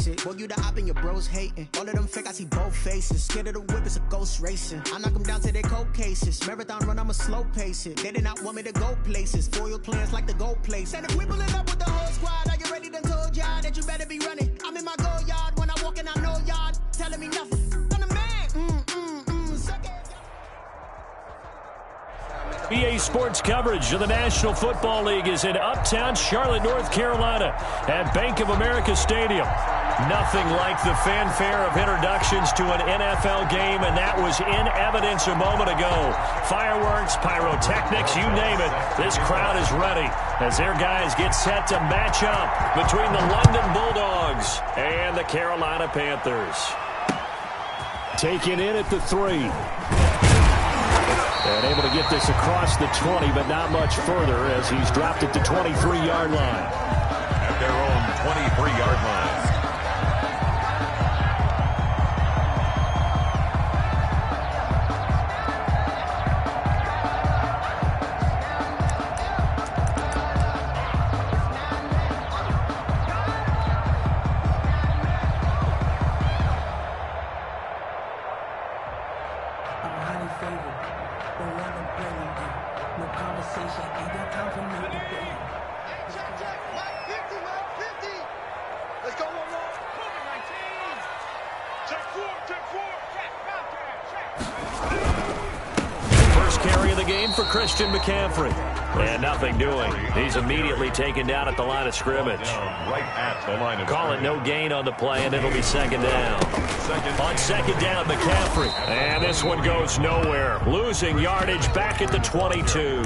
basic. Boy, you the op and your bros hating. All of them fake, I see both faces. Scared of the whip, it's a ghost racing. I knock them down to their cold cases. Marathon run, I'ma slow pace it. They did not want me to go places. Foil plans like the gold place. And if we pulling up with the whole squad, are you ready? Done told y'all that you better be running. I'm in my go yard. When I walk in, I know y'all telling me nothing. I'm the man. EA Sports coverage of the National Football League is in uptown Charlotte, North Carolina at Bank of America Stadium. Nothing like the fanfare of introductions to an NFL game, and that was in evidence a moment ago. Fireworks, pyrotechnics, you name it. This crowd is ready as their guys get set to match up between the London Bulldogs and the Carolina Panthers. Taken in at the 3. And able to get this across the 20, but not much further as he's dropped it to 23-yard line. At their own 23-yard line. Christian McCaffrey. And nothing doing. He's immediately taken down at the line of scrimmage. Right at the line of Call it no gain on the play, and it'll be second down. On second down, McCaffrey. And this one goes nowhere. Losing yardage back at the 22.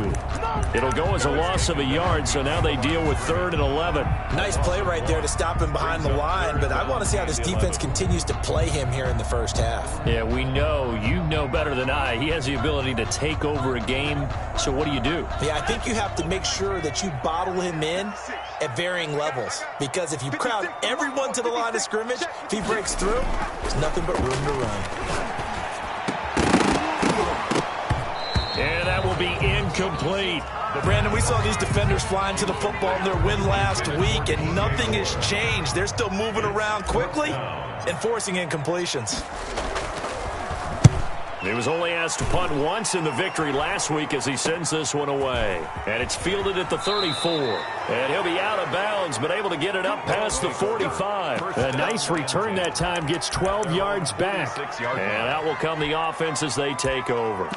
It'll go as a loss of a yard, so now they deal with 3rd and 11. Nice play right there to stop him behind the line, but I want to see how this defense continues to play him here in the first half. Yeah, we know. You know better than I. He has the ability to take over a game, so what do you do? Yeah, I think you have to make sure that you bottle him in at varying levels, because if you crowd everyone to the line of scrimmage, if he breaks through, there's nothing but room to run. And that will be incomplete. But Brandon, we saw these defenders flying to the football in their win last week, and nothing has changed. They're still moving around quickly and forcing incompletions. He was only asked to punt once in the victory last week as he sends this one away. And it's fielded at the 34. And he'll be out of bounds, but able to get it up past the 45. A nice return that time, gets 12 yards back. And out will come the offense as they take over.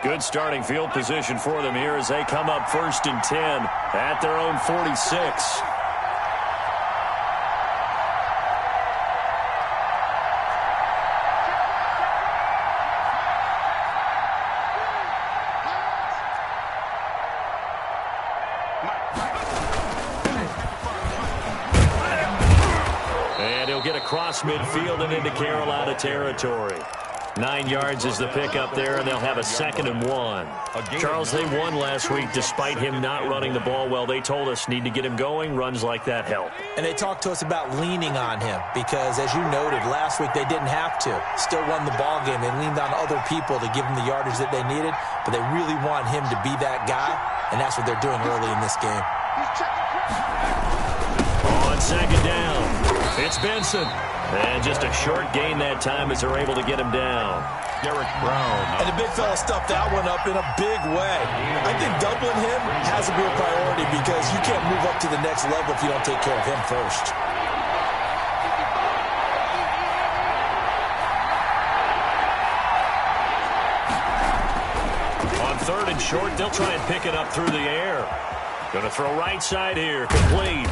Good starting field position for them here as they come up 1st and 10 at their own 46. And he'll get across midfield and into Carolina territory. 9 yards is the pickup there, and they'll have a 2nd and 1. Charles, they won last week despite him not running the ball well. They told us need to get him going. Runs like that help. And they talked to us about leaning on him because, as you noted, last week they didn't have to. Still won the ball game. They leaned on other people to give them the yardage that they needed, but they really want him to be that guy, and that's what they're doing early in this game. On second down, it's Benson. And just a short gain that time as they're able to get him down. Derek Brown. And the big fella stuffed that one up in a big way. I think doubling him has to be a priority because you can't move up to the next level if you don't take care of him first. On 3rd and short, they'll try and pick it up through the air. Going to throw right side here, complete.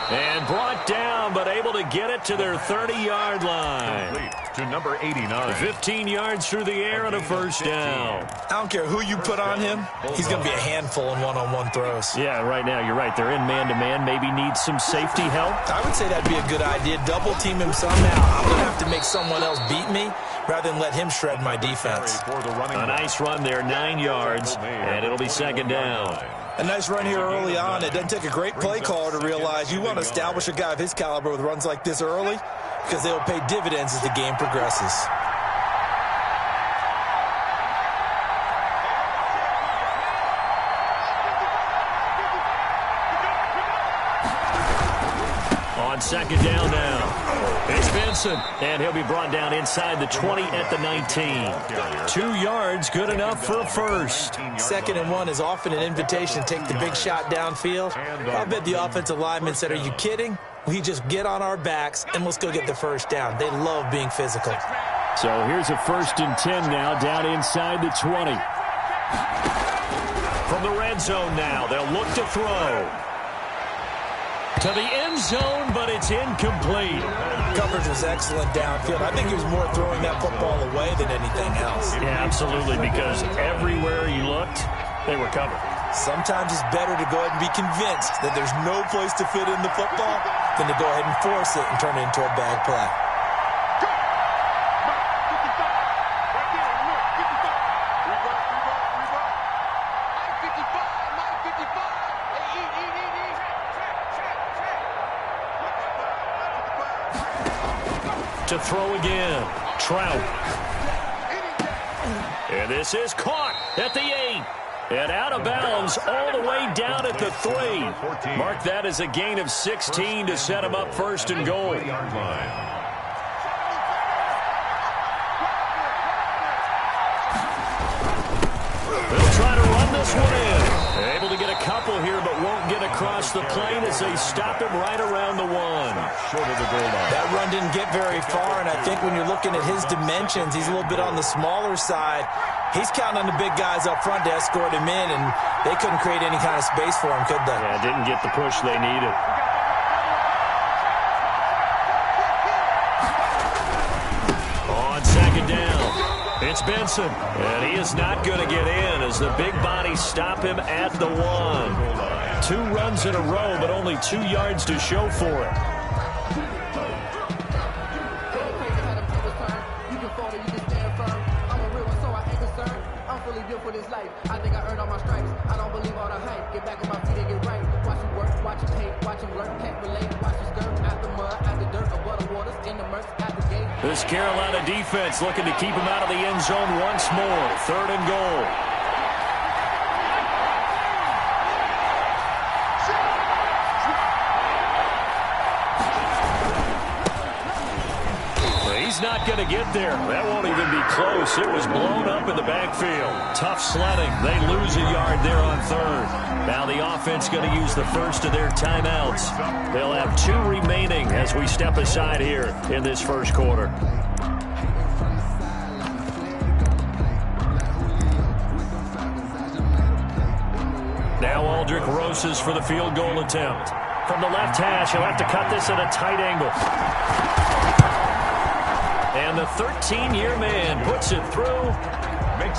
And brought down, but able to get it to their 30-yard line. Complete to number 89. 15 yards through the air and a 1st down. I don't care who you put on him. He's going to be a handful in one-on-one throws. Yeah, right now, you're right. They're in man-to-man. Maybe needs some safety help. I would say that'd be a good idea. Double team him somehow. I'm going to have to make someone else beat me rather than let him shred my defense. A nice run there, 9 yards, and it'll be 2nd down. A nice run here early on. It doesn't take a great play caller to realize you want to establish a guy of his caliber with runs like this early because they'll pay dividends as the game progresses. On second down now. It's Benson, and he'll be brought down inside the 20 at the 19. 2 yards, good enough for a first. 2nd and 1 is often an invitation to take the big shot downfield. I bet the offensive lineman said, are you kidding? We just get on our backs, and let's go get the first down. They love being physical. So here's a 1st and 10 now, down inside the 20. From the red zone now, they'll look to throw. To the end zone, but it's incomplete. Coverage was excellent downfield. I think he was more throwing that football away than anything else. Yeah, absolutely, because everywhere you looked, they were covered. Sometimes it's better to go ahead and be convinced that there's no place to fit in the football than to go ahead and force it and turn it into a bad play. To throw again, Trout. And this is caught at the 8. And out of bounds all the way down at the 3. Mark that as a gain of 16 to set him up 1st and goal. They'll try to run this one in. Able to get a couple here, but won't get across the plane as they stop him right around the 1. Short of the goal line. That run didn't get very far, and I think when you're looking at his dimensions, he's a little bit on the smaller side. He's counting on the big guys up front to escort him in, and they couldn't create any kind of space for him, could they? Yeah, didn't get the push they needed. On second down, it's Benson, and he is not going to get in as the big bodies stop him at the 1. 2 runs in a row, but only 2 yards to show for it. I think I earned all my stripes. I don't believe all the hype. Get back on my feet and get right. Watch him work, watch him hate, watch him learn, can't relate. Watch him skirt out the mud, out the dirt, above the waters, in the murk, at the gate. This Carolina defense looking to keep him out of the end zone once more. 3rd and goal. He's not going to get there. That won't even be close. It was blown up in the backfield. Tough sledding. They lose a yard there on 3rd. Now the offense going to use the first of their timeouts. They'll have 2 remaining as we step aside here in this 1st quarter. Now Aldrick Rosas for the field goal attempt. From the left hash, he'll have to cut this at a tight angle. And the 13-year man puts it through.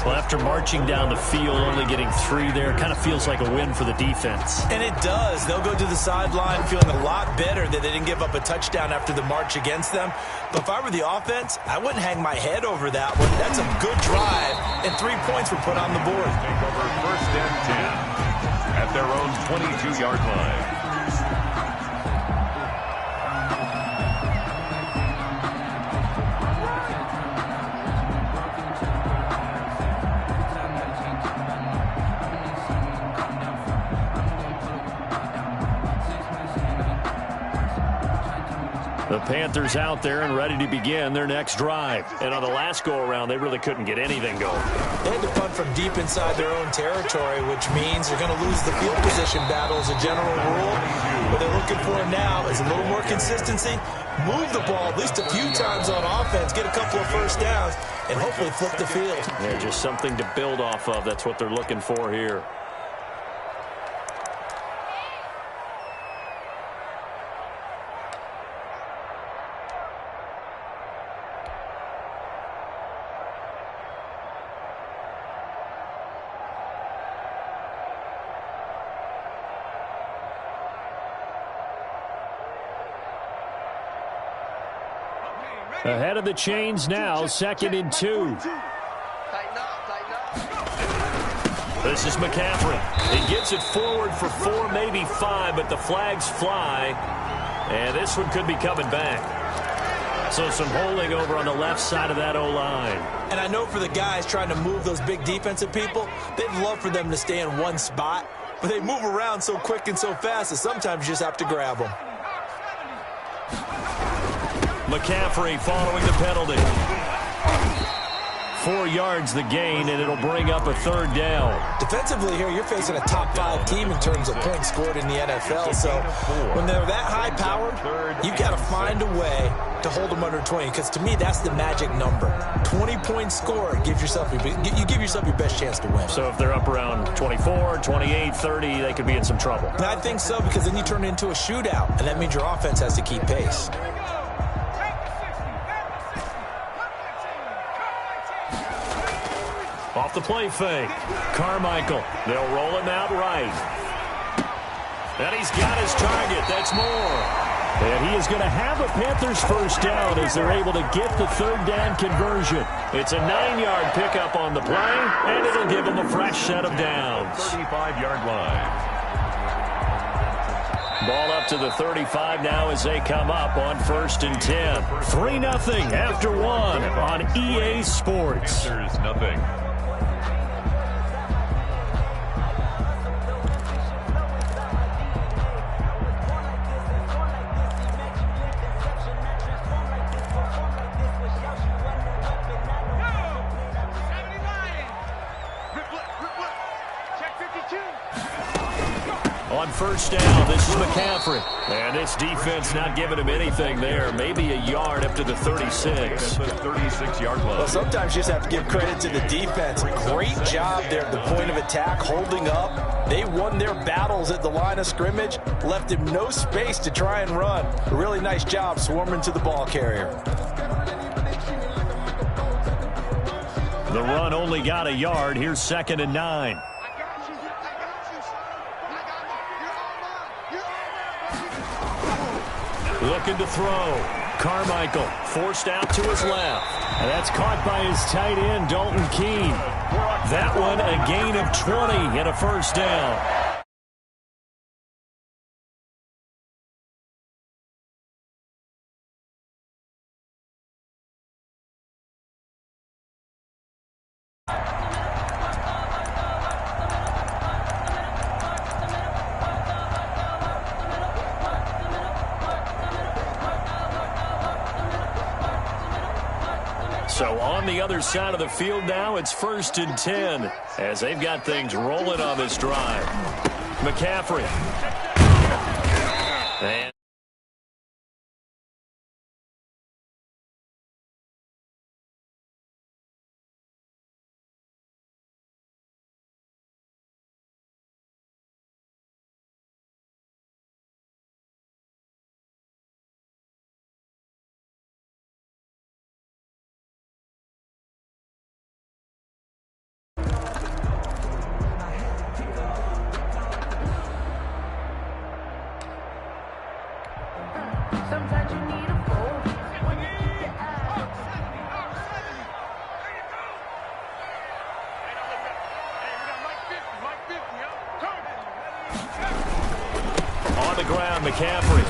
Well, after marching down the field, only getting 3 there, kind of feels like a win for the defense. And it does. They'll go to the sideline feeling a lot better that they didn't give up a touchdown after the march against them. But if I were the offense, I wouldn't hang my head over that one. That's a good drive, and 3 points were put on the board. Take over 1st and 10 at their own 22-yard line. The Panthers out there and ready to begin their next drive. And on the last go-around, they really couldn't get anything going. They had to punt from deep inside their own territory, which means they're going to lose the field position battle as a general rule. What they're looking for now is a little more consistency, move the ball at least a few times on offense, get a couple of first downs, and hopefully flip the field. Yeah, just something to build off of. That's what they're looking for here. Ahead of the chains now, 2nd and 2. This is McCaffrey. He gets it forward for 4, maybe 5, but the flags fly. And this one could be coming back. So some holding over on the left side of that O-line. And I know for the guys trying to move those big defensive people, they'd love for them to stay in one spot. But they move around so quick and so fast that sometimes you just have to grab them. McCaffrey following the penalty. 4 yards the gain, and it'll bring up a 3rd down. Defensively here, you're facing a top 5 team in terms of points scored in the NFL. So when they're that high-powered, you've got to find a way to hold them under 20, because to me, that's the magic number. 20 points scored, you give yourself your best chance to win. So if they're up around 24, 28, 30, they could be in some trouble. And I think so, because then you turn it into a shootout, and that means your offense has to keep pace. Off the play fake. Carmichael. They'll roll him out right. And he's got his target. That's more. And he is going to have a Panthers first down as they're able to get the 3rd down conversion. It's a 9-yard pickup on the play, and it'll give them a fresh set of downs. 35-yard line. Ball up to the 35 now as they come up on 1st and 10. 3-0 after 1 on EA Sports. Panthers nothing. On 1st down, this is McCaffrey. And this defense not giving him anything there. Maybe a yard up to the 36. 36-yard line. Well, sometimes you just have to give credit to the defense. Great job there at the point of attack, holding up. They won their battles at the line of scrimmage, left him no space to try and run. A really nice job swarming to the ball carrier. The run only got a yard. Here's 2nd and 9. Looking to throw. Carmichael forced out to his left. And that's caught by his tight end, Dalton Keene. That one a gain of 20 and a 1st down. So on the other side of the field now, it's 1st and 10 as they've got things rolling on this drive. McCaffrey. And Sometimes you need a phone. on the ground, McCaffrey.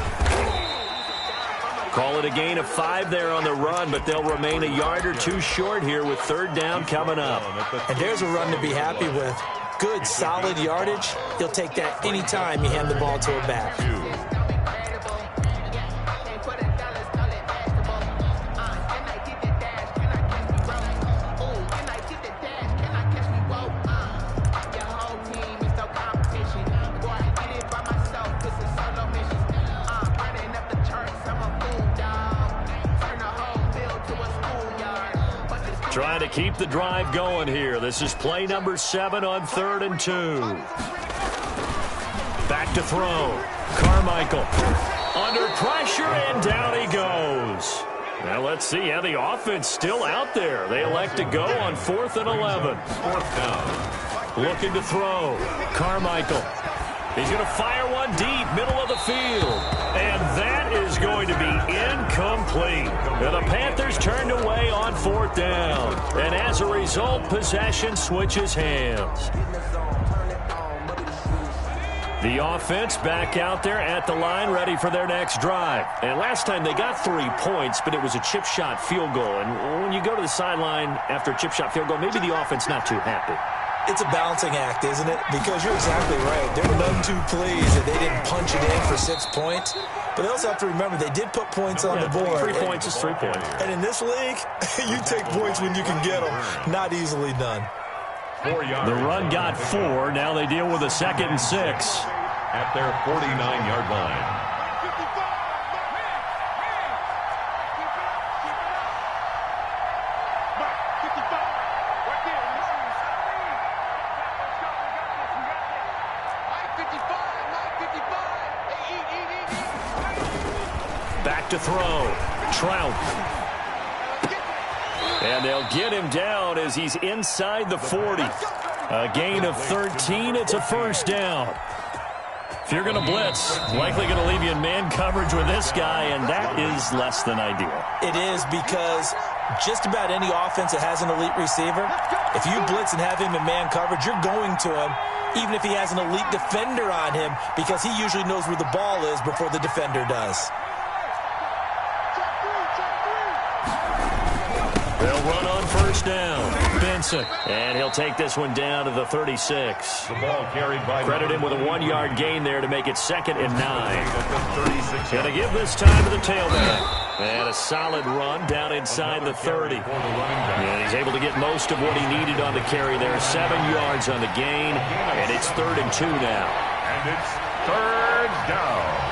Call it a gain of 5 there on the run, but they'll remain a yard or 2 short here with 3rd down coming up. And there's a run to be happy with. Good, solid yardage. You'll take that anytime you hand the ball to a back. Trying to keep the drive going here. This is play number 7 on 3rd and 2. Back to throw. Carmichael under pressure, and down he goes. Now let's see how the offense still out there. They elect to go on 4th and 11. 4th down. Looking to throw. Carmichael. He's going to fire one deep, middle of the field. And that is going to be incomplete. Now the Panthers turned away on 4th down. And as a result, possession switches hands. The offense back out there at the line, ready for their next drive. And last time they got 3 points, but it was a chip shot field goal. And when you go to the sideline after a chip shot field goal, maybe the offense not too happy. It's a balancing act, isn't it? Because you're exactly right. They were none too pleased that they didn't punch it in for 6 points. But they also have to remember they did put points on the board. 3 points is 3 points. And in this league, you take points when you can get them. Not easily done. The run got 4. Now they deal with a 2nd and 6. At their 49-yard line. Back to throw. Trout. And they'll get him down as he's inside the 40. A gain of 13. It's a first down. If you're going to blitz, likely going to leave you in man coverage with this guy, and that is less than ideal. It is, because just about any offense that has an elite receiver, if you blitz and have him in man coverage, you're going to him, even if he has an elite defender on him, because he usually knows where the ball is before the defender does. They'll run on first down. Benson. And he'll take this one down to the 36. The ball carried by Credit him with a 1-yard gain there to make it 2nd and 9. Going to give this time to the tailback. And a solid run down inside the 30. And he's able to get most of what he needed on the carry there. 7 yards on the gain. And it's 3rd and 2 now. And it's 3rd down.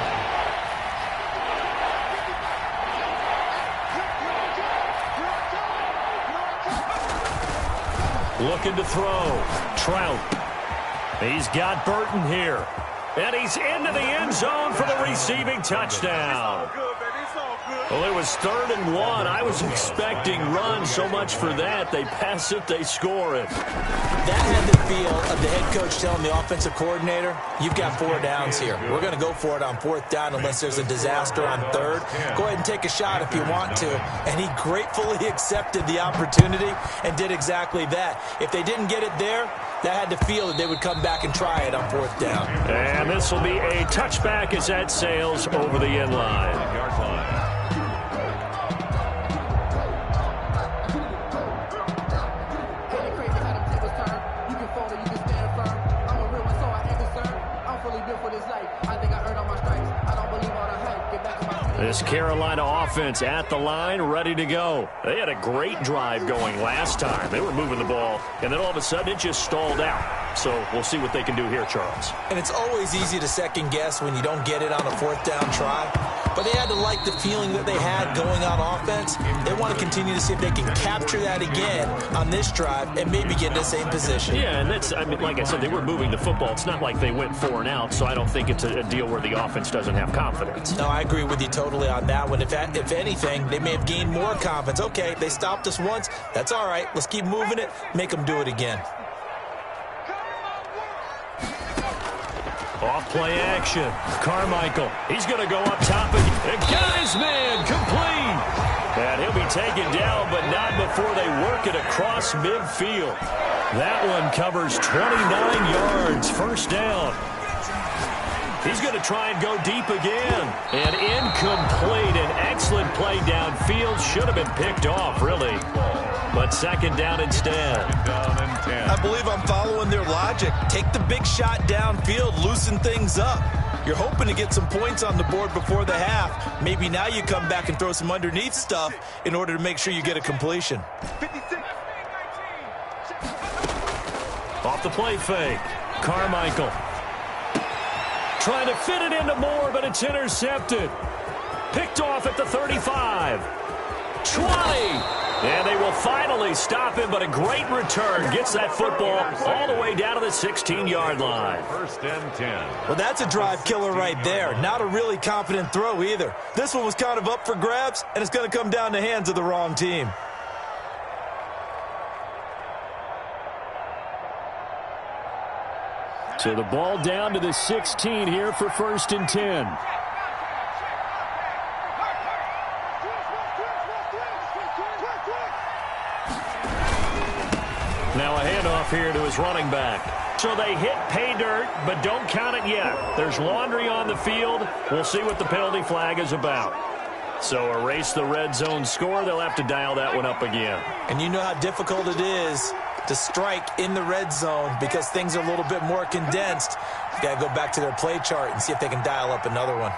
Looking to throw. Trout. He's got Burton here. And he's into the end zone for the receiving touchdown. Well, it was 3rd and 1. I was expecting run. So much for that. They pass it, they score it. That had the feel of the head coach telling the offensive coordinator, you've got 4 downs here. We're going to go for it on 4th down unless there's a disaster on 3rd. Go ahead and take a shot if you want to. And he gratefully accepted the opportunity and did exactly that. If they didn't get it there, that had the feel that they would come back and try it on 4th down. And this will be a touchback as that sails over the end line. This Carolina offense at the line, ready to go. They had a great drive going last time. They were moving the ball, and then all of a sudden it just stalled out. So we'll see what they can do here, Charles. And it's always easy to second guess when you don't get it on a 4th down try. But they had to like the feeling that they had going on offense. They want to continue to see if they can capture that again on this drive and maybe get in the same position. Yeah, and that's, I mean, like I said, they were moving the football. It's not like they went 4 and out, so I don't think it's a deal where the offense doesn't have confidence. No, I agree with you totally on that one. If anything, they may have gained more confidence. Okay, they stopped us once. That's all right. Let's keep moving it. Make them do it again. Off play action. Carmichael. He's going to go up top and got his man complete. And he'll be taken down, but not before they work it across midfield. That one covers 29 yards. First down. He's going to try and go deep again. And incomplete. An excellent play downfield. Should have been picked off, really. But 2nd down instead. I believe I'm following their logic. Take the big shot downfield, loosen things up. You're hoping to get some points on the board before the half. Maybe now you come back and throw some underneath stuff in order to make sure you get a completion. Off the play fake. Carmichael. Trying to fit it into Moore, but it's intercepted. Picked off at the 35. 20. And they will finally stop him, but a great return. Gets that football all the way down to the 16-yard line. 1st and 10. Well, that's a drive killer right there. Not a really confident throw either. This one was kind of up for grabs, and it's going to come down the hands of the wrong team. So the ball down to the 16 here for 1st and 10. Now a handoff here to his running back. So they hit pay dirt, but don't count it yet. There's laundry on the field. We'll see what the penalty flag is about. So erase the red zone score. They'll have to dial that one up again. And you know how difficult it is to strike in the red zone because things are a little bit more condensed. You got to go back to their play chart and see if they can dial up another one.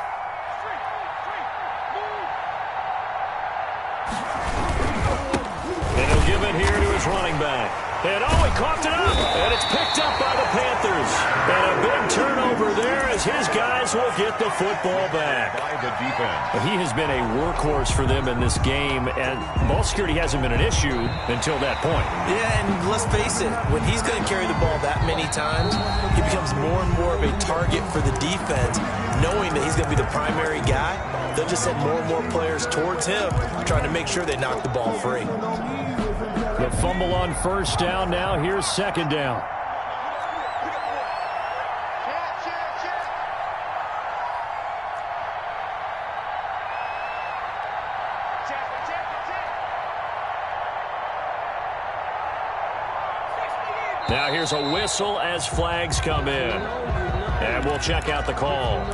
And he'll give it here to his running back. And he coughed it up, and it's picked up by the Panthers. And a big turnover there as his guys will get the football back. By the defense. He has been a workhorse for them in this game, and ball security hasn't been an issue until that point. Yeah, and let's face it, when he's going to carry the ball that many times, he becomes more and more of a target for the defense, knowing that he's going to be the primary guy. They'll just send more and more players towards him, trying to make sure they knock the ball free. The fumble on first down now. Here's second down. Now here's a whistle as flags come in. And we'll check out the call.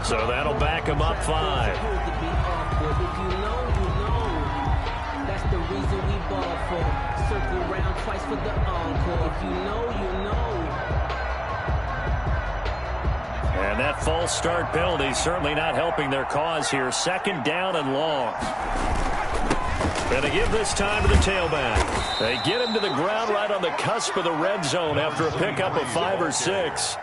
So that'll back him up 5. Circle around twice for the encore. If you know, you know. And that false start penalty certainly not helping their cause here. Second down and long. And they give this time to the tailback. They get him to the ground right on the cusp of the red zone after a pickup of 5 or 6.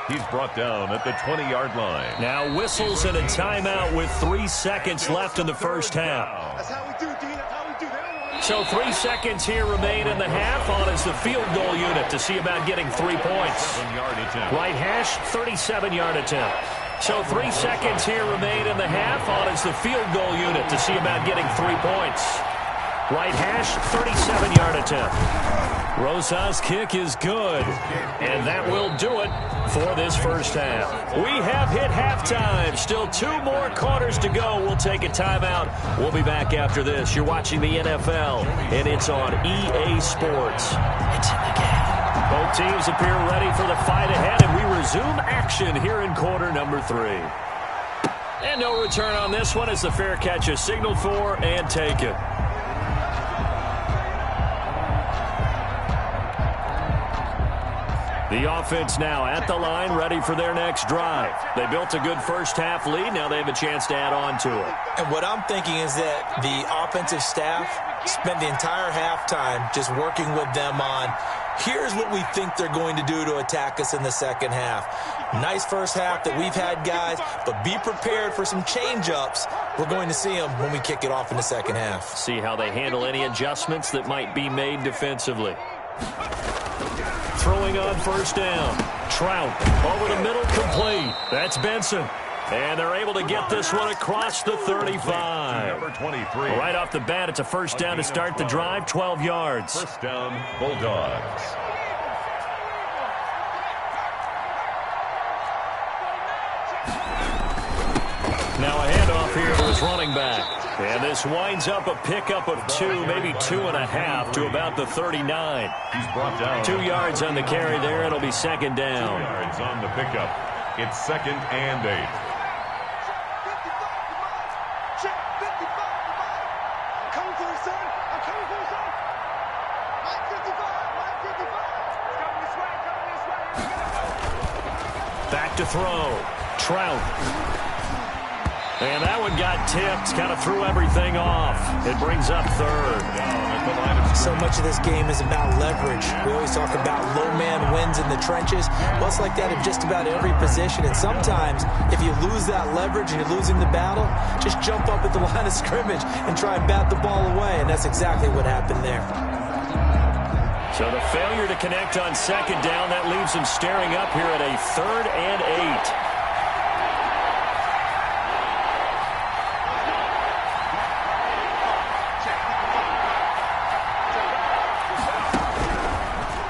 He's brought down at the 20-yard line. Now whistles and a timeout with 3 seconds left in the first half. That's how we do, Dean. That's how we do. So 3 seconds here remain in the half. On is the field goal unit to see about getting 3 points. 7-yard attempt. Right hash, 37-yard attempt. So 3 seconds here remain in the half. On is the field goal unit to see about getting 3 points. Right hash, 37-yard attempt. Rosa's kick is good. And that will do it for this first half. We have hit halftime. Still 2 more quarters to go. We'll take a timeout. We'll be back after this. You're watching the NFL, and it's on EA Sports. It's in the game. Both teams appear ready for the fight ahead, and we resume action here in quarter number 3. And no return on this one as the fair catch is signaled for and taken. The offense now at the line, ready for their next drive. They built a good first half lead. Now they have a chance to add on to it. And what I'm thinking is that the offensive staff spent the entire halftime just working with them on, here's what we think they're going to do to attack us in the second half. Nice first half that we've had, guys, but be prepared for some change-ups. We're going to see them when we kick it off in the second half. See how they handle any adjustments that might be made defensively. Throwing on first down. Trout over the middle, complete. That's Benson. And they're able to get this one across the 35. Number 23. Right off the bat, it's a first down to start the drive, 12 yards. First down, Bulldogs. Now a handoff here to his running back. And this winds up a pickup of 2, maybe 2.5 to about the 39. He's brought down. 2 yards on the carry there. It'll be second down. 2 yards on the pickup. It's second and 8. Back to throw. Trout. And that one got tipped, kind of threw everything off. It brings up third. So much of this game is about leverage. We always talk about low man wins in the trenches. Well, it's like that in just about every position. And sometimes, if you lose that leverage and you're losing the battle, just jump up at the line of scrimmage and try and bat the ball away. And that's exactly what happened there. So the failure to connect on second down, that leaves him staring up here at a 3rd and 8.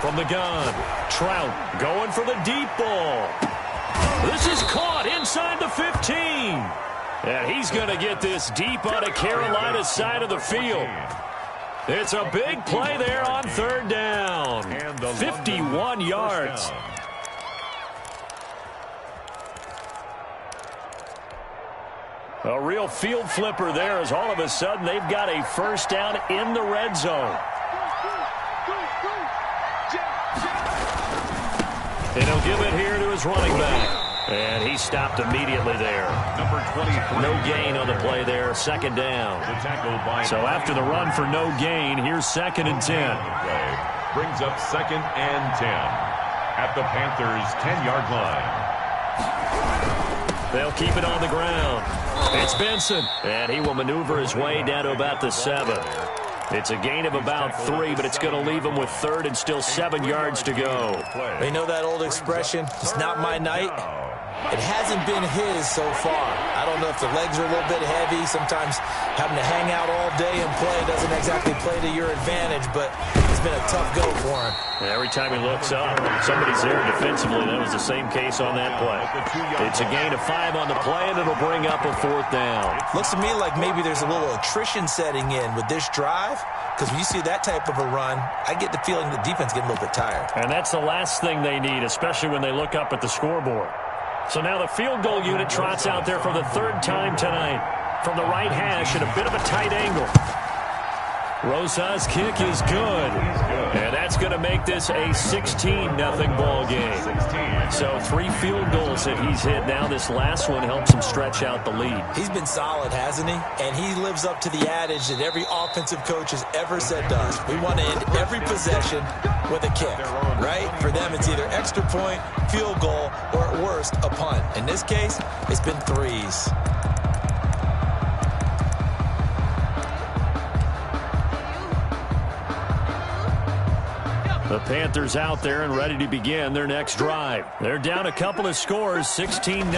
From the gun, Trout going for the deep ball. This is caught inside the 15. And he's going to get this deep on a Carolina side of the field. It's a big play there on third down. 51 yards. A real field flipper there as all of a sudden they've got a first down in the red zone. And he'll give it here to his running back. And he stopped immediately there. Number 23. No gain on the play there, second down. So after the run for no gain, here's 2nd and 10. Brings up 2nd and 10 at the Panthers' 10-yard line. They'll keep it on the ground. It's Benson, and he will maneuver his way down to about the 7. It's a gain of about 3, but it's going to leave him with 3rd and still 7 yards to go. They know that old expression, it's not my night. It hasn't been his so far. I don't know if the legs are a little bit heavy. Sometimes having to hang out all day and play doesn't exactly play to your advantage, but it's been a tough go for him. Every time he looks up, somebody's there defensively. That was the same case on that play. It's a gain of 5 on the play, and it'll bring up a 4th down. Looks to me like maybe there's a little attrition setting in with this drive, because when you see that type of a run, I get the feeling the defense getting a little bit tired. And that's the last thing they need, especially when they look up at the scoreboard. So now the field goal unit trots out there for the 3rd time tonight from the right hash at a bit of a tight angle. Rosa's kick is good. And that's going to make this a 16-0 ball game. So 3 field goals that he's hit now. This last one helps him stretch out the lead. He's been solid, hasn't he? And he lives up to the adage that every offensive coach has ever said to us. We want to end every possession with a kick, right? For them, it's either extra point, field goal, or at worst, a punt. In this case, it's been 3s. The Panthers out there and ready to begin their next drive. They're down a couple of scores, 16-0,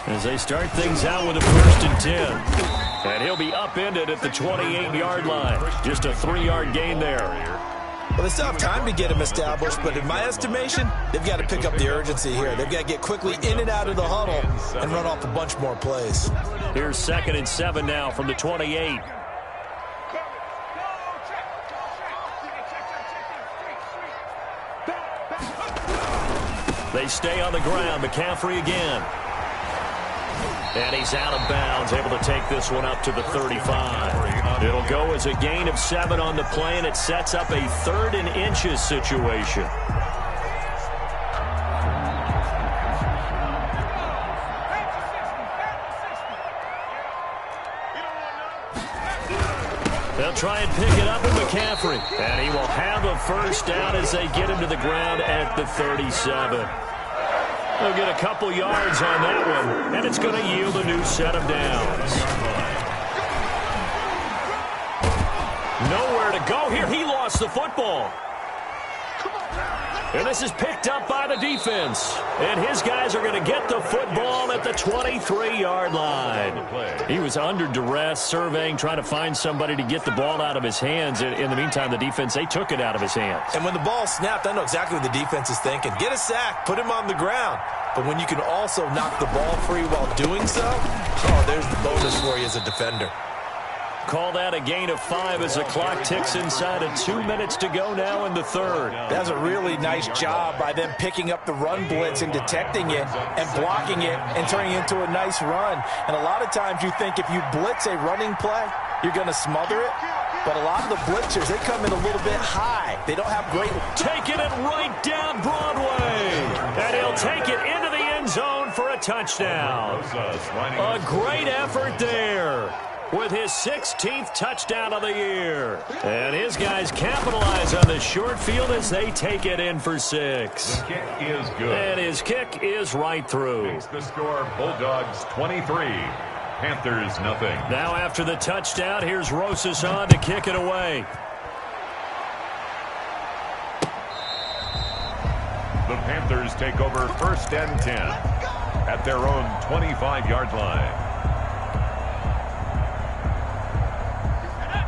as they start things out with a 1st and 10. And he'll be upended at the 28-yard line. Just a 3-yard gain there. Well, they still have time to get him established, but in my estimation, they've got to pick up the urgency here. They've got to get quickly in and out of the huddle and run off a bunch more plays. Here's 2nd and 7 now from the 28. They stay on the ground. McCaffrey again. And he's out of bounds, able to take this one up to the 35. It'll go as a gain of 7 on the play, and it sets up a 3rd and inches situation. They'll try and pick it up with McCaffrey. And he will have a first down as they get him to the ground at the 37. They'll get a couple yards on that one, and it's going to yield a new set of downs. Nowhere to go here. He lost the football. And this is picked up by the defense. And his guys are going to get the football at the 23-yard line. He was under duress, surveying, trying to find somebody to get the ball out of his hands. In the meantime, the defense, they took it out of his hands. And when the ball snapped, I know exactly what the defense is thinking. Get a sack, put him on the ground. But when you can also knock the ball free while doing so, oh, there's the bonus for you as a defender. Call that a gain of 5 as the clock ticks inside of 2 minutes to go now in the 3rd. That's a really nice job by them picking up the run blitz and detecting it and blocking it and turning it into a nice run. And a lot of times you think if you blitz a running play, you're going to smother it. But a lot of the blitzers, they come in a little bit high. They don't have great... Taking it right down Broadway. And he'll take it into the end zone for a touchdown. A great effort there, with his 16th touchdown of the year. And his guys capitalize on the short field as they take it in for 6. The kick is good. And his kick is right through. Makes the score Bulldogs 23, Panthers nothing. Now after the touchdown, here's Rosas on to kick it away. The Panthers take over 1st and 10 at their own 25-yard line.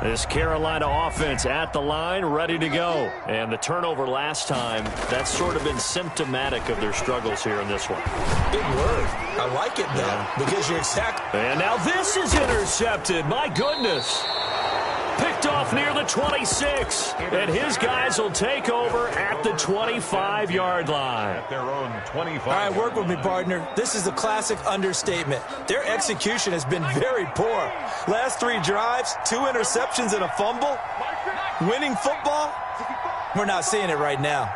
This Carolina offense at the line, ready to go. And the turnover last time, that's sort of been symptomatic of their struggles here in this one. Big word. I like it, though, because you're exact. And now this is intercepted. My goodness. Picked off off near the 26, and his guys will take over at the 25-yard line. At their own 25. All right, work with me, partner. This is a classic understatement. Their execution has been very poor. Last 3 drives, 2 interceptions and a fumble. Winning football? We're not seeing it right now.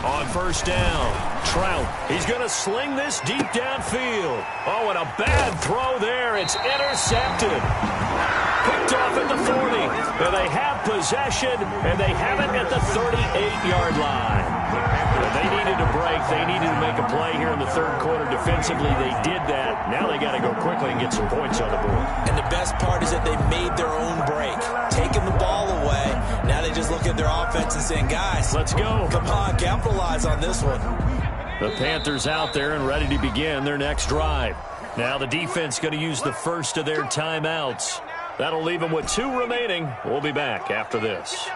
On first down, Trout. He's going to sling this deep downfield. Oh, and a bad throw there. It's intercepted. Picked off at the 40. And they have possession, and they have it at the 38-yard line. They needed a break. They needed to make a play here in the third quarter. Defensively, they did that. Now they got to go quickly and get some points on the board. And the best part is that they made their own break, taking the ball away. Now they just look at their offense and saying, guys, let's go. Come on, capitalize on this one. The Panthers out there and ready to begin their next drive. Now the defense going to use the first of their timeouts. That'll leave them with 2 remaining. We'll be back after this.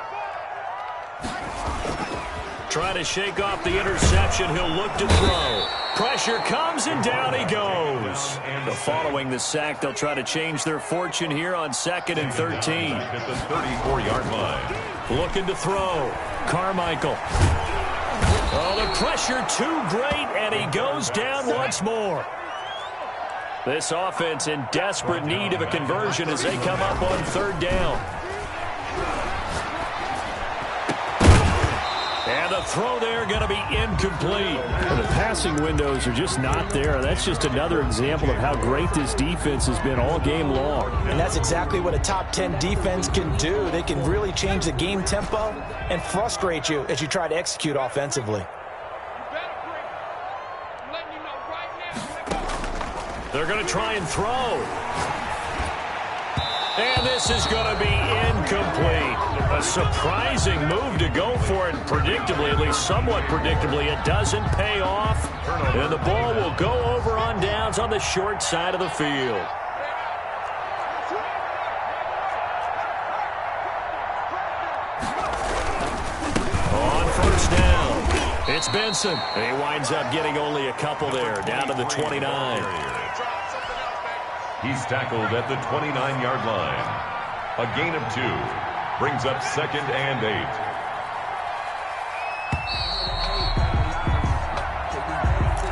Trying to shake off the interception. He'll look to throw. Pressure comes, and down he goes. Following the sack, they'll try to change their fortune here on 2nd and 13. At the 34-yard line. Looking to throw. Carmichael. Oh, the pressure too great, and he goes down once more. This offense in desperate need of a conversion as they come up on 3rd down. And the throw there going to be incomplete. Well, the passing windows are just not there. That's just another example of how great this defense has been all game long. And that's exactly what a top 10 defense can do. They can really change the game tempo and frustrate you as you try to execute offensively. They're going to try and throw. And this is going to be incomplete. A surprising move to go for it predictably, at least somewhat predictably. It doesn't pay off. And the ball will go over on downs on the short side of the field. On first down, it's Benson. He winds up getting only a couple there, down to the 29. He's tackled at the 29-yard line. A gain of 2 brings up 2nd and 8.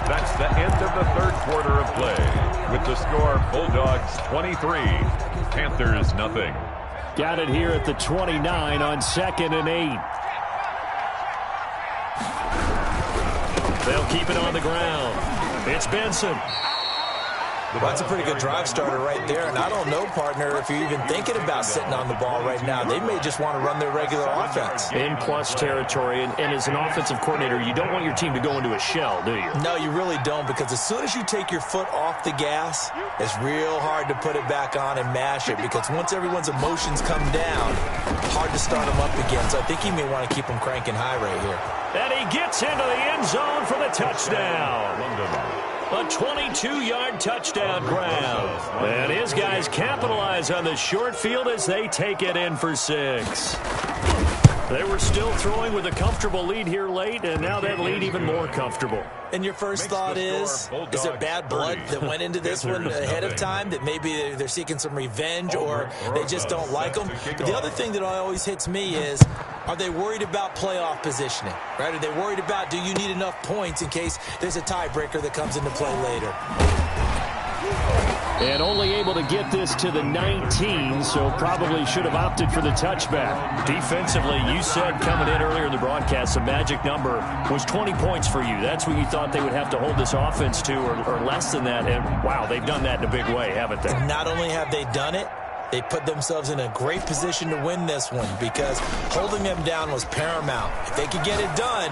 That's the end of the third quarter of play. With the score, Bulldogs 23, Panthers nothing. Got it here at the 29 on 2nd and 8. They'll keep it on the ground. It's Benson. Well, that's a pretty good drive starter right there. And I don't know, partner, if you're even thinking about sitting on the ball right now. They may just want to run their regular offense. In plus territory. And as an offensive coordinator, you don't want your team to go into a shell, do you? No, you really don't, because as soon as you take your foot off the gas, it's real hard to put it back on and mash it, because once everyone's emotions come down, hard to start them up again. So I think he may want to keep them cranking high right here. And he gets into the end zone for the touchdown. A 22-yard touchdown grab. And his guys capitalize on the short field as they take it in for 6. They were still throwing with a comfortable lead here late, and now that lead even more comfortable. And your first thought is there bad blood that went into this one ahead of time, that maybe they're seeking some revenge or they just don't like them? But the other thing that always hits me is, are they worried about playoff positioning? Right? Are they worried about, do you need enough points in case there's a tiebreaker that comes into play later? And only able to get this to the 19, so probably should have opted for the touchback. Defensively, you said coming in earlier in the broadcast, the magic number was 20 points for you. That's what you thought they would have to hold this offense to, or less than that. And, wow, they've done that in a big way, haven't they? And not only have they done it, they put themselves in a great position to win this one, because holding them down was paramount. If they could get it done,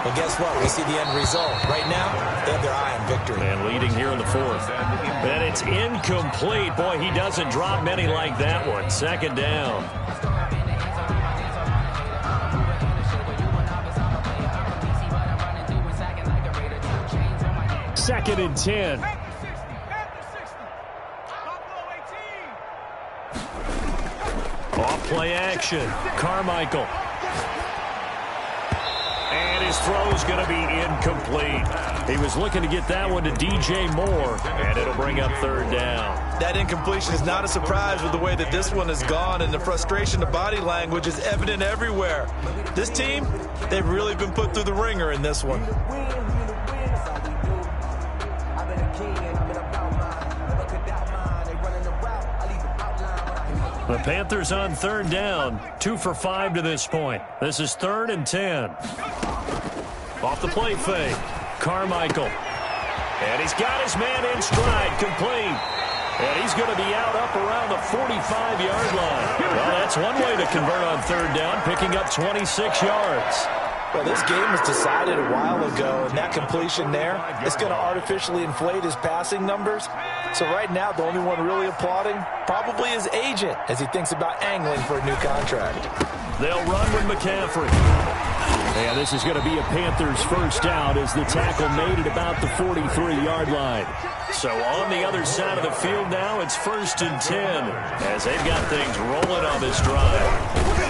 well, guess what? We'll see the end result. Right now, they have their eye on victory. And leading here in the 4th. And it's incomplete. Boy, he doesn't drop many like that one. 2nd down. Second and 10. Play action. Carmichael. And his throw's going to be incomplete. He was looking to get that one to DJ Moore, and it'll bring up third down. That incompletion is not a surprise with the way that this one has gone, and the frustration, the body language is evident everywhere. This team, they've really been put through the ringer in this one. The Panthers on third down, 2 for 5 to this point. This is 3rd and 10. Off the play fake, Carmichael. And he's got his man in stride, complete. And he's going to be out up around the 45-yard line. Well, that's one way to convert on third down, picking up 26 yards. Well, this game was decided a while ago, and that completion there is going to artificially inflate his passing numbers. So right now, the only one really applauding probably his agent as he thinks about angling for a new contract. They'll run with McCaffrey. And this is going to be a Panthers first down as the tackle made at about the 43-yard line. So on the other side of the field now, it's 1st and 10 as they've got things rolling on this drive.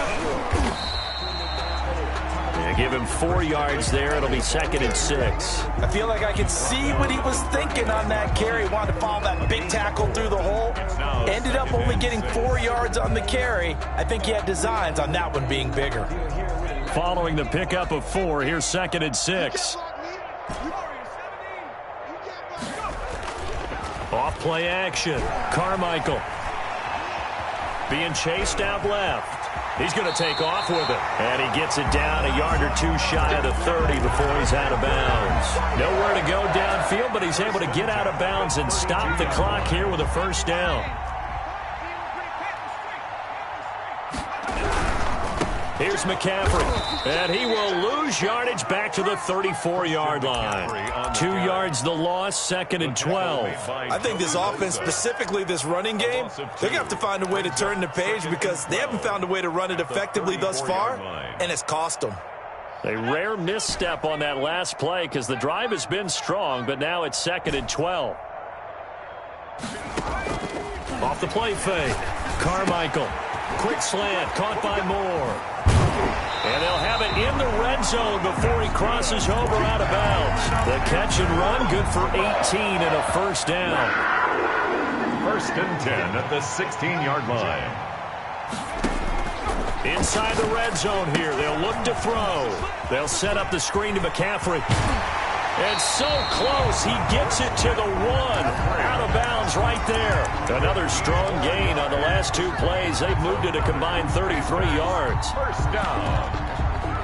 Give him 4 yards there. It'll be 2nd and 6. I feel like I can see what he was thinking on that carry. Wanted to follow that big tackle through the hole. Ended up only getting 4 yards on the carry. I think he had designs on that one being bigger. Following the pickup of 4, here's 2nd and 6. Off play action. Carmichael. Being chased out left. He's going to take off with it. And he gets it down a yard or 2 shy of the 30 before he's out of bounds. Nowhere to go downfield, but he's able to get out of bounds and stop the clock here with a first down. Here's McCaffrey, and he will lose yardage back to the 34-yard line. 2 yards the loss, 2nd and 12. I think this offense, specifically this running game, they're going to have to find a way to turn the page because they haven't found a way to run it effectively thus far, and it's cost them. A rare misstep on that last play because the drive has been strong, but now it's 2nd and 12. Off the play fake, Carmichael. Quick slant, caught by Moore. And they'll have it in the red zone before he crosses over out of bounds. The catch and run, good for 18 and a first down. 1st and 10 at the 16-yard line. Inside the red zone here, they'll look to throw. They'll set up the screen to McCaffrey. And so close, he gets it to the 1. Out of bounds right there. Another strong gain on the last 2 plays. They've moved it a combined 33 yards. First down.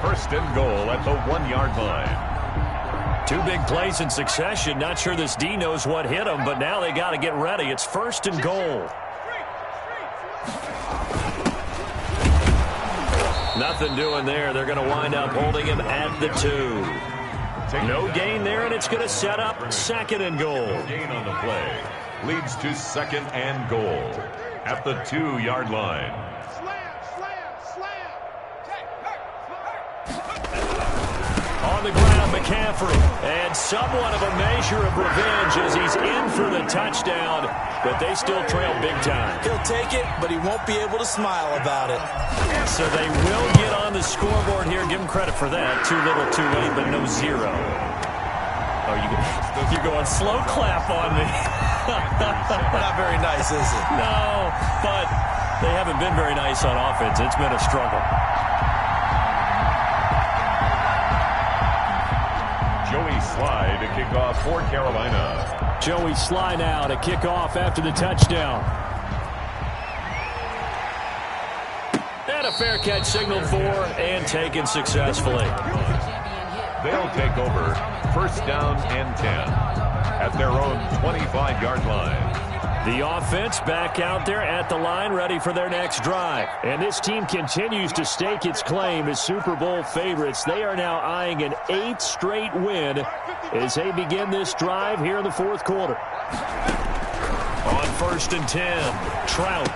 1st and goal at the 1-yard line. 2 big plays in succession. Not sure this D knows what hit him, but now they got to get ready. It's 1st and goal. Nothing doing there. They're going to wind up holding him at the 2. No gain there, and it's going to set up 2nd and goal. No gain on the play. Leads to 2nd and goal at the 2-yard line. On the ground, McCaffrey. And somewhat of a measure of revenge as he's in for the touchdown, but they still trail big time. He'll take it, but he won't be able to smile about it. So they will get on the scoreboard here. Give him credit for that. Too little, too late, but no 0. Oh, you're going slow clap on me. Not very nice, is it? No, but they haven't been very nice on offense. It's been a struggle. Joey Sly to kick off for Carolina. Joey Sly now to kick off after the touchdown. And a fair catch signaled for and taken successfully. They'll take over 1st down and 10 at their own 25-yard line. The offense back out there at the line, ready for their next drive. And this team continues to stake its claim as Super Bowl favorites. They are now eyeing an 8th straight win as they begin this drive here in the 4th quarter. On 1st and 10, Trout.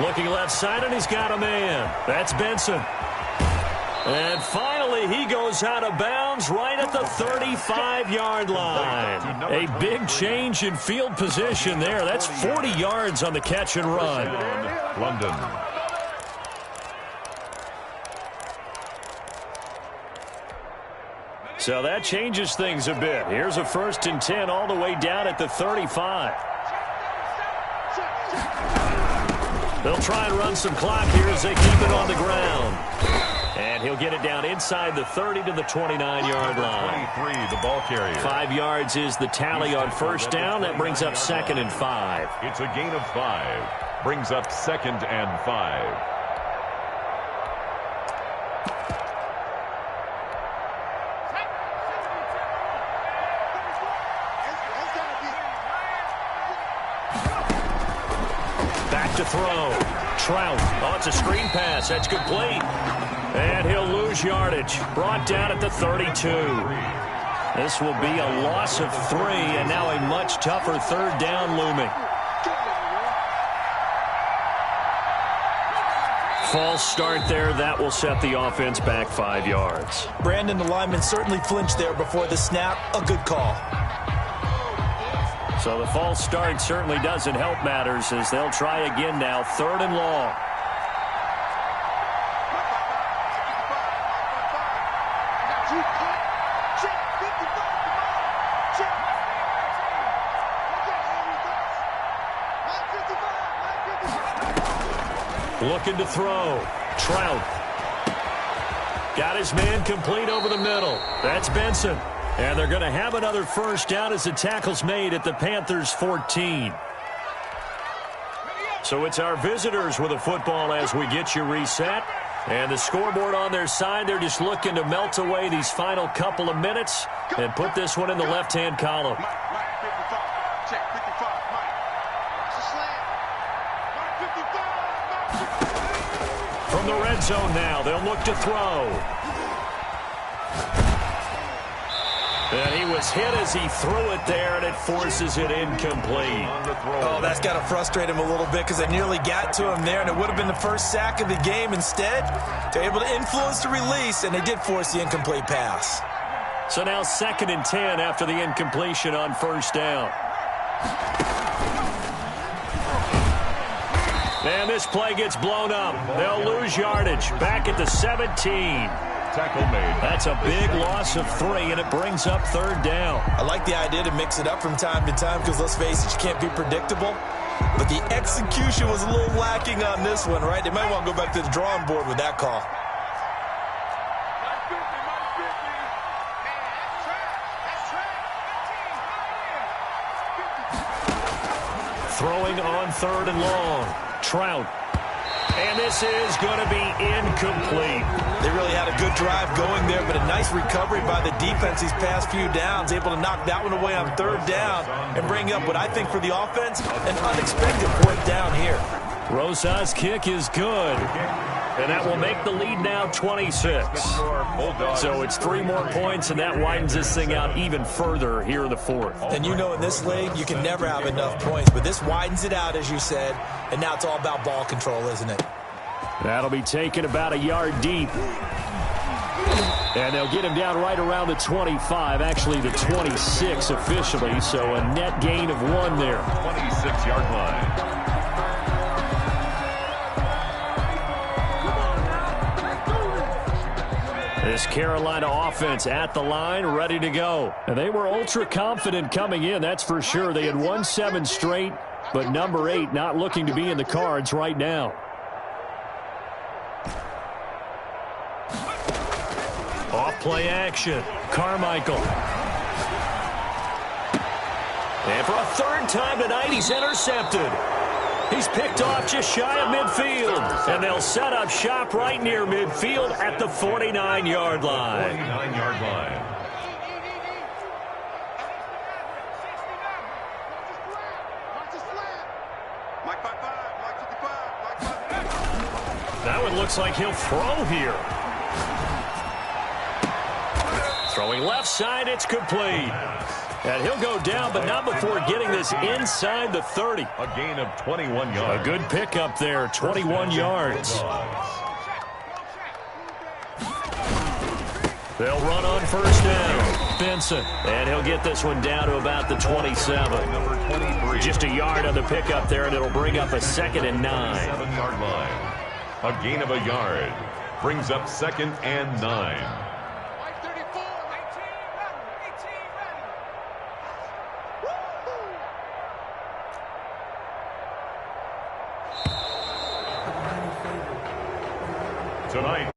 Looking left side, and he's got a man. That's Benson. And finally, he goes out of bounds right at the 35-yard line. A big change in field position there. That's 40 yards on the catch and run. London. So that changes things a bit. Here's a 1st and 10 all the way down at the 35. They'll try and run some clock here as they keep it on the ground. And he'll get it down inside the 30 to the 29-yard line. 23, the ball carrier. 5 yards is the tally on 1st down. That brings up 2nd and 5. It's a gain of 5. Brings up 2nd and 5. To throw. Trout. Oh, it's a screen pass. That's complete. And he'll lose yardage. Brought down at the 32. This will be a loss of 3, and now a much tougher 3rd down looming. False start there. That will set the offense back 5 yards. Brandon, the lineman certainly flinched there before the snap. A good call. So the false start certainly doesn't help matters as they'll try again now. 3rd and long. Looking to throw. Trout. Got his man complete over the middle. That's Benson. And they're going to have another 1st down as the tackle's made at the Panthers' 14. So it's our visitors with the football as we get you reset. And the scoreboard on their side, they're just looking to melt away these final couple of minutes and put this one in the left-hand column. From the red zone now, they'll look to throw. And he was hit as he threw it there, and it forces it incomplete. Oh, that's got to frustrate him a little bit because they nearly got to him there, and it would have been the first sack of the game. Instead, they're able to influence the release, and they did force the incomplete pass. So now 2nd and 10 after the incompletion on 1st down. And this play gets blown up. They'll lose yardage. Back at the 17. Tackle made. That's a big loss of 3, and it brings up 3rd down. I like the idea to mix it up from time to time because, let's face it, you can't be predictable. But the execution was a little lacking on this one, right? They might want to go back to the drawing board with that call. Throwing on 3rd and long. Trout. And this is going to be incomplete. They really had a good drive going there, but a nice recovery by the defense these past few downs, able to knock that one away on 3rd down and bring up what I think for the offense, an unexpected 4th down here. Rosa's kick is good. And that will make the lead now 26. So it's 3 more points, and that widens this thing out even further here in the 4th. And you know in this league, you can never have enough points, but this widens it out, as you said, and now it's all about ball control, isn't it? That'll be taken about a yard deep. And they'll get him down right around the 25, actually the 26 officially, so a net gain of 1 there. 26-yard line. This Carolina offense at the line, ready to go. And they were ultra confident coming in, that's for sure. They had won 7 straight, but number 8 not looking to be in the cards right now. Off play action. Carmichael. And for a 3rd time tonight, he's intercepted. He's picked off just shy of midfield. And they'll set up shop right near midfield at the 49-yard line. 49-yard line. That one looks like he'll throw here. Throwing left side, it's complete. And he'll go down, but not before getting this inside the 30. A gain of 21 yards. A good pickup there, 21 yards. They'll run on 1st down. Benson. And he'll get this one down to about the 27. Number 23. Just a yard on the pickup there, and it'll bring up a 2nd and 9. 7-yard line. A gain of a yard. Brings up 2nd and 9. tonight.